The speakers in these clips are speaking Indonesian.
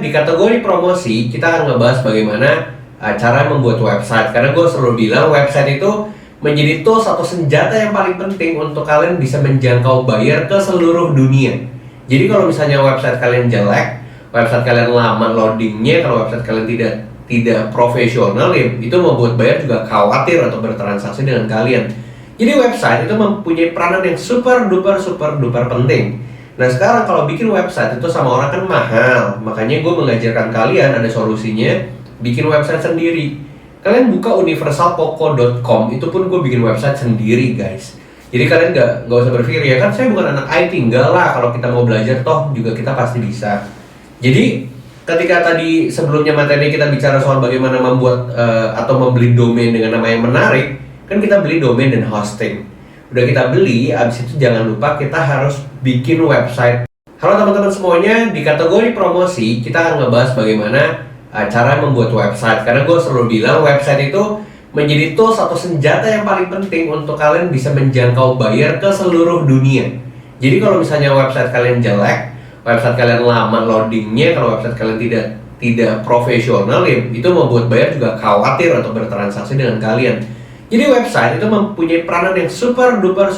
di kategori promosi, kita akan ngebahas bagaimana cara membuat website. Karena gue selalu bilang website itu menjadi tools atau senjata yang paling penting untuk kalian bisa menjangkau buyer ke seluruh dunia. Jadi kalau misalnya website kalian jelek, website kalian lama loadingnya, kalau website kalian tidak profesional, ya itu membuat buyer juga khawatir atau bertransaksi dengan kalian. Jadi website itu mempunyai peranan yang super duper penting. Nah sekarang kalau bikin website itu sama orang kan mahal, makanya gue mengajarkan kalian ada solusinya, bikin website sendiri. Kalian buka universalpoco.com, itu pun gue bikin website sendiri guys. Jadi kalian gak usah berpikir, ya kan saya bukan anak IT, enggak lah, kalau kita mau belajar toh juga kita pasti bisa. Jadi ketika tadi sebelumnya materi kita bicara soal bagaimana membuat atau membeli domain dengan nama yang menarik, kan kita beli domain dan hosting. Udah kita beli, abis itu jangan lupa kita harus bikin website. Halo teman-teman semuanya, di kategori promosi kita akan ngebahas bagaimana cara membuat website. Karena gue selalu bilang website itu menjadi tools atau senjata yang paling penting untuk kalian bisa menjangkau buyer ke seluruh dunia. Jadi kalau misalnya website kalian jelek, website kalian lama loadingnya, kalau website kalian tidak profesional, ya itu membuat buyer juga khawatir atau bertransaksi dengan kalian. Jadi website itu mempunyai peranan yang super duper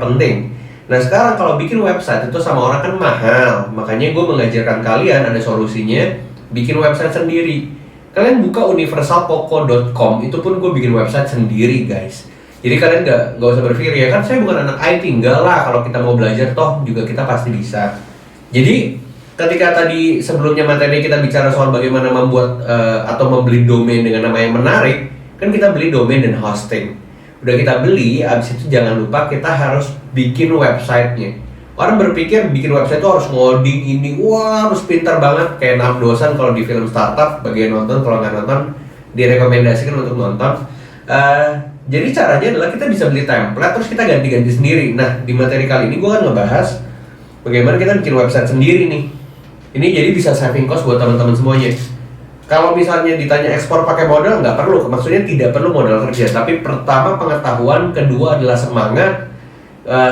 penting. Nah sekarang kalau bikin website itu sama orang kan mahal, makanya gue mengajarkan kalian ada solusinya, bikin website sendiri. Kalian buka universalpoco.com, itu pun gue bikin website sendiri guys. Jadi kalian gak usah berpikir, ya kan saya bukan anak IT, enggak lah, kalau kita mau belajar toh juga kita pasti bisa. Jadi ketika tadi sebelumnya materi kita bicara soal bagaimana membuat atau membeli domain dengan nama yang menarik, kan kita beli domain dan hosting. Udah kita beli, abis itu jangan lupa kita harus bikin websitenya. Orang berpikir bikin website itu harus ngoding ini, wah harus pintar banget, kayak Nam Dosan kalau di film startup, bagian nonton, kalau nggak nonton direkomendasikan untuk nonton. Jadi caranya adalah kita bisa beli template, terus kita ganti-ganti sendiri. Nah di materi kali ini gue akan ngebahas bagaimana kita bikin website sendiri nih. Ini jadi bisa saving cost buat teman-teman semuanya. Kalau misalnya ditanya ekspor pakai modal, nggak perlu, maksudnya tidak perlu modal kerja. Tapi pertama pengetahuan, kedua adalah semangat,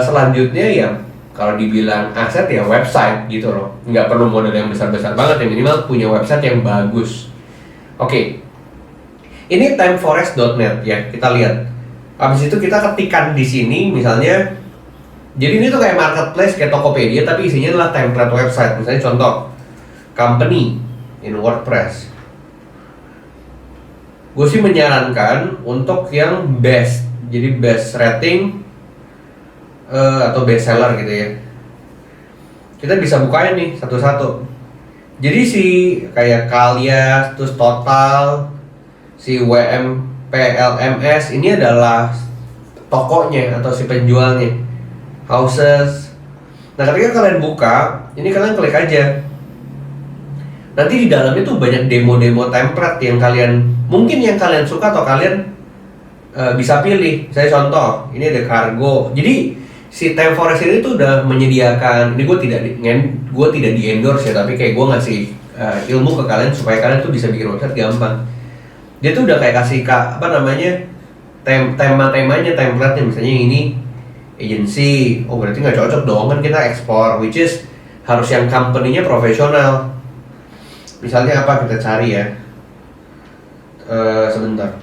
selanjutnya ya kalau dibilang aset ya website gitu loh. Nggak perlu modal yang besar-besar banget, yang minimal punya website yang bagus. Oke, ini timeforest.net ya, kita lihat. Habis itu kita ketikkan di sini misalnya, jadi ini tuh kayak marketplace, kayak Tokopedia, tapi isinya adalah template website. Misalnya contoh, company in WordPress. Gue sih menyarankan untuk yang best, jadi best rating atau best seller gitu ya. Kita bisa bukain nih satu-satu. Jadi si kayak Kalia, terus Total, si WMPLMS ini adalah tokonya atau si penjualnya. Houses. Nah ketika kalian buka, ini kalian klik aja. Nanti di dalamnya tuh banyak demo-demo template yang kalian suka atau kalian bisa pilih. Saya contoh, ini ada kargo. Jadi si Timeforest ini tuh udah menyediakan. Ini gue tidak di endorse ya, tapi kayak gue ngasih ilmu ke kalian supaya kalian tuh bisa bikin website gampang. Dia tuh udah kayak kasih tema-temanya, template-nya. Misalnya ini agency, oh berarti nggak cocok dong kan kita ekspor, which is harus yang company-nya profesional. Misalnya apa kita cari ya, sebentar.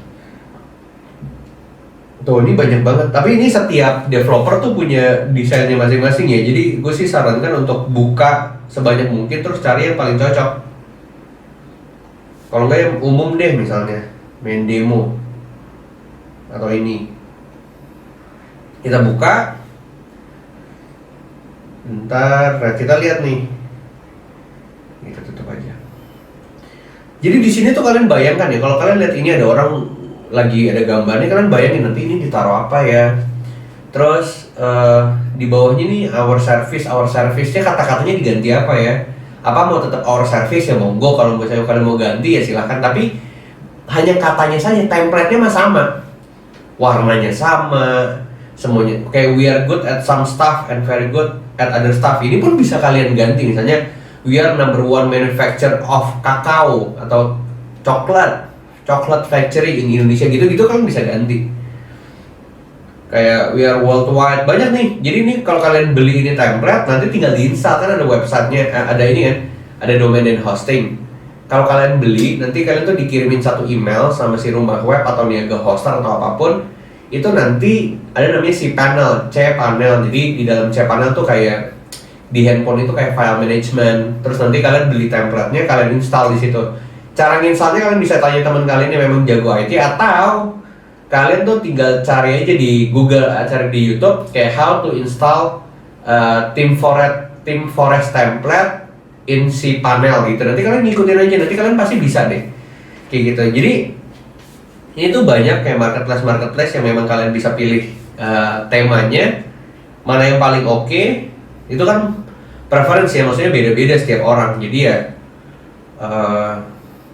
Tuh ini banyak banget, tapi ini setiap developer tuh punya desainnya masing-masing ya. Jadi gue sih sarankan untuk buka sebanyak mungkin terus cari yang paling cocok. Kalau nggak yang umum deh, misalnya main demo atau ini. Kita buka, bentar, nah kita lihat nih. Kita tutup aja. Jadi di sini tuh kalian bayangkan ya, kalau kalian lihat ini ada orang lagi ada gambarnya, kalian bayangin nanti ini ditaruh apa ya. Terus di bawahnya nih our service-nya kata-katanya diganti apa ya? Apa mau tetap our service ya monggo, kalau misalnya kalian mau ganti ya silahkan. Tapi hanya katanya saja, template-nya mah sama, warnanya sama, semuanya. Kayak we are good at some stuff and very good at other stuff. Ini pun bisa kalian ganti, misalnya we are number one manufacturer of kakao atau chocolate factory in Indonesia, gitu-gitu kan bisa ganti. Kayak we are worldwide, banyak nih. Jadi ini kalau kalian beli ini template, nanti tinggal diinstal, kan ada websitenya, ada ini kan, ada domain dan hosting. Kalau kalian beli, nanti kalian tuh dikirimin satu email sama si rumah web atau niaga hoster atau apapun. Itu nanti ada namanya cPanel, cPanel. Jadi di dalam cPanel tuh kayak di handphone itu kayak file management. Terus nanti kalian beli template-nya, kalian install di situ. Cara nginstalnya kalian bisa tanya teman kalian yang memang jago IT, atau kalian tuh tinggal cari aja di Google, cari di YouTube kayak how to install Team Forest template in cPanel gitu. Nanti kalian ngikutin aja, nanti kalian pasti bisa deh kayak gitu. Jadi ini tuh banyak kayak marketplace yang memang kalian bisa pilih temanya mana yang paling oke. Itu kan preferensi ya, maksudnya beda-beda setiap orang. Jadi ya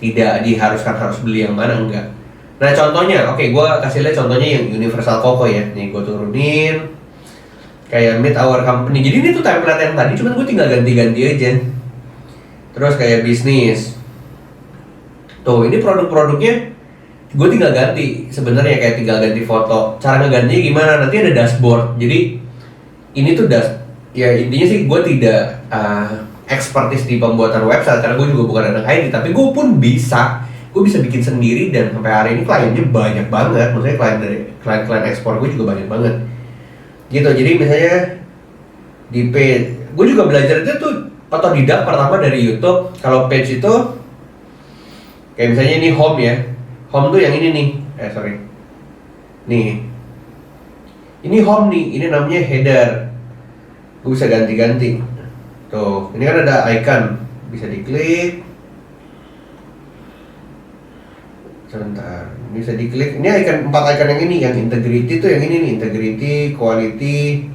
tidak diharuskan harus beli yang mana, enggak. Nah contohnya, oke, gue kasih lihat contohnya yang Universal Coco ya. Nih gue turunin kayak Meet Our Company. Jadi ini tuh template yang tadi, cuman gue tinggal ganti-ganti aja. Terus kayak bisnis. Tuh ini produk-produknya gue tinggal ganti. Sebenarnya kayak tinggal ganti foto. Cara ngegantinya gimana? Nanti ada dashboard. Jadi ini tuh ya intinya sih gue tidak expertise di pembuatan website karena gue juga bukan anak IT, tapi gue pun bisa bikin sendiri, dan sampai hari ini kliennya banyak banget. Maksudnya klien ekspor gue juga banyak banget gitu. Jadi misalnya di page, gue juga belajar itu tuh otodidak pertama dari YouTube. Kalau page itu kayak misalnya ini home ya, home tuh yang ini nih, nih ini home nih, ini namanya header. Gue bisa ganti-ganti. Tuh, ini kan ada icon, bisa diklik. Sebentar, ini bisa diklik. Ini icon, 4 icon yang ini, yang integrity tuh yang ini nih, integrity, quality,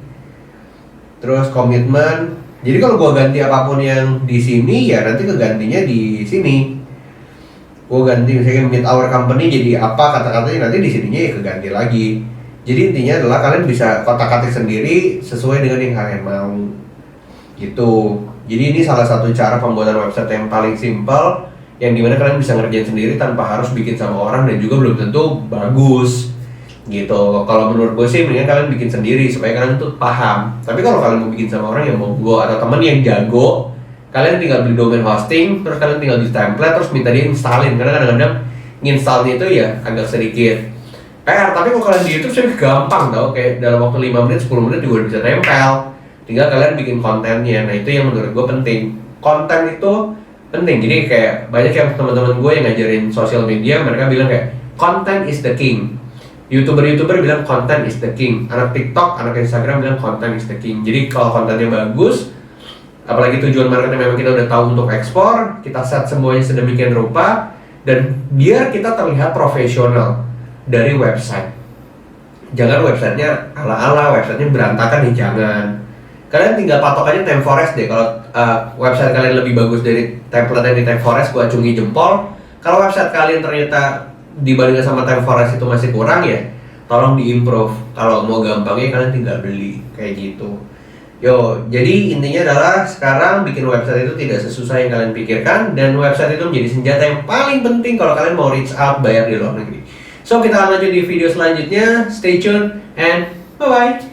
terus komitmen. Jadi kalau gua ganti apapun yang di sini ya nanti kegantinya di sini. Gua ganti misalnya Meet Our Company jadi apa kata-katanya, nanti di sininya ya keganti lagi. Jadi intinya adalah kalian bisa kotak-katik sendiri sesuai dengan yang kalian mau gitu. Jadi ini salah satu cara pembuatan website yang paling simpel, yang dimana kalian bisa ngerjain sendiri tanpa harus bikin sama orang, dan juga belum tentu bagus gitu. Kalau menurut gue sih mendingan kalian bikin sendiri supaya kalian tuh paham. Tapi kalau kalian mau bikin sama orang yang mau gue atau temen yang jago, kalian tinggal beli domain hosting, terus kalian tinggal di template, terus minta dia installin. Karena kadang-kadang nginstalnya itu ya agak sedikit PR. Tapi kalau kalian di YouTube sih gampang tau, kayak dalam waktu 5 menit, 10 menit juga bisa tempel. Tinggal kalian bikin kontennya. Nah itu yang menurut gue penting. Konten itu penting. Jadi kayak banyak yang teman-teman gue yang ngajarin sosial media, mereka bilang kayak content is the king. YouTuber bilang content is the king. Anak TikTok, anak Instagram bilang content is the king. Jadi kalau kontennya bagus, apalagi tujuan marketnya memang kita udah tahu untuk ekspor, kita set semuanya sedemikian rupa, dan biar kita terlihat profesional dari website. Jangan websitenya ala-ala, websitenya berantakan, ya jangan. Kalian tinggal patok aja ThemeForest deh. Kalau website kalian lebih bagus dari template yang di ThemeForest, gua acungi jempol. Kalau website kalian ternyata dibandingkan sama ThemeForest itu masih kurang, ya tolong diimprove. Kalau mau gampangnya kalian tinggal beli kayak gitu. Yo, jadi intinya adalah sekarang bikin website itu tidak sesusah yang kalian pikirkan, dan website itu menjadi senjata yang paling penting kalau kalian mau reach out bayar di luar negeri. So kita akan lanjut di video selanjutnya. Stay tuned and bye bye.